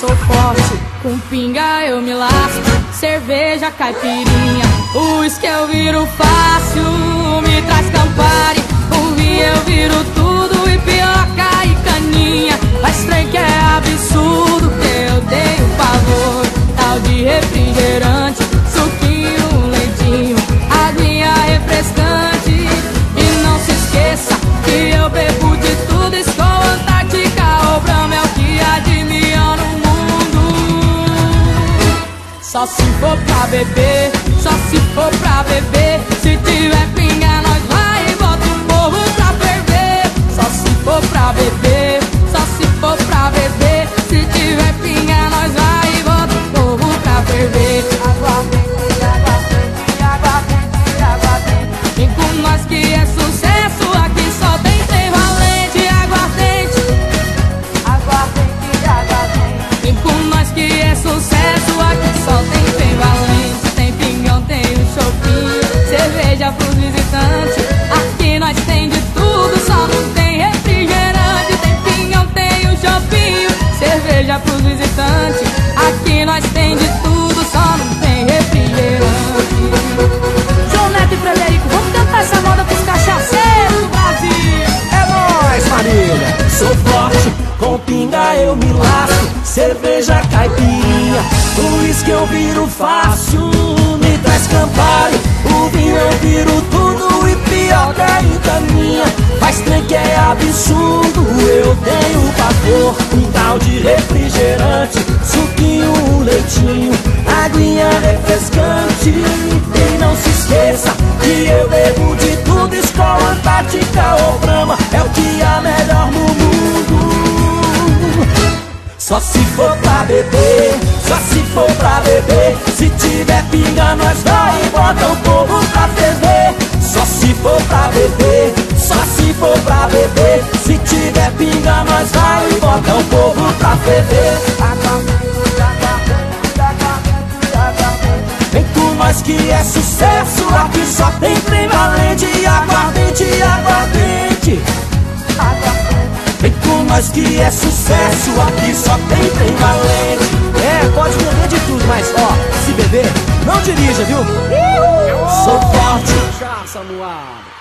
sou forte, com pinga eu me lasco, cerveja, caipirinha, o uísque eu viro fácil, me traz Campari, o vinho eu viro tudo, e pioca e caninha. Mas trem que é absurdo, que eu tenho pavor, tal de refrigerante, suquinho, leitinho, aguinha refrescante. E não se esqueça que eu bebo de tudo, Skol, Antártica ou Brahma, é o que há de melhor no mundo. Só se for pra beber, só se for pra beber, se tiver pinga nós vai e bota o povo pra ferver. Só se for pra beber, só se for pra beber, se tiver pinga nós vai e bota o povo pra ferver. Aguardente, aguardente, aguardente, aguardente, vem com nós que é sucesso, aqui só tem trem valente. Aguardente, aguardente, aguardente, vem com nós que é sucesso, aqui só tem trem valente. Tem pingão, tem o chopinho, cerveja pros visitantes, aqui nós tem de tudo, só não tem refrigerante. Tem pingão, tem o chopinho, cerveja pros visitantes, aqui nós tem de tudo, só não tem refrigerante. João Neto e Frederico, vamos cantar essa moda pros cachaceiros do Brasil. É nóis, família. Sou forte, com pinga eu me lasco, cerveja, caipirinha, o uísque eu viro fácil, me traz Campari, o vinho eu viro tudo, e pioca e caninha. Faz trem que é absurdo, eu tenho pavor, um tal de refrigerante, suquinho, leitinho, aguinha refrescante. E não se esqueça que eu bebo de tudo, Skol, Antártica ou Brahma, é o que há melhor no mundo. Só se for pra beber, só se for pra beber, se tiver pinga nós vai e bota o povo pra ferver. Só se for pra beber, só se for pra beber, se tiver pinga nós vai e bota o povo pra ferver. Vem com nós que é sucesso, aqui só tem trem valente. Aguardente, aguardente, vem com nós que é sucesso, aqui só tem trem valente. É, pode beber de tudo, mas ó, se beber, não dirija, viu? Sou forte. Caça no ar.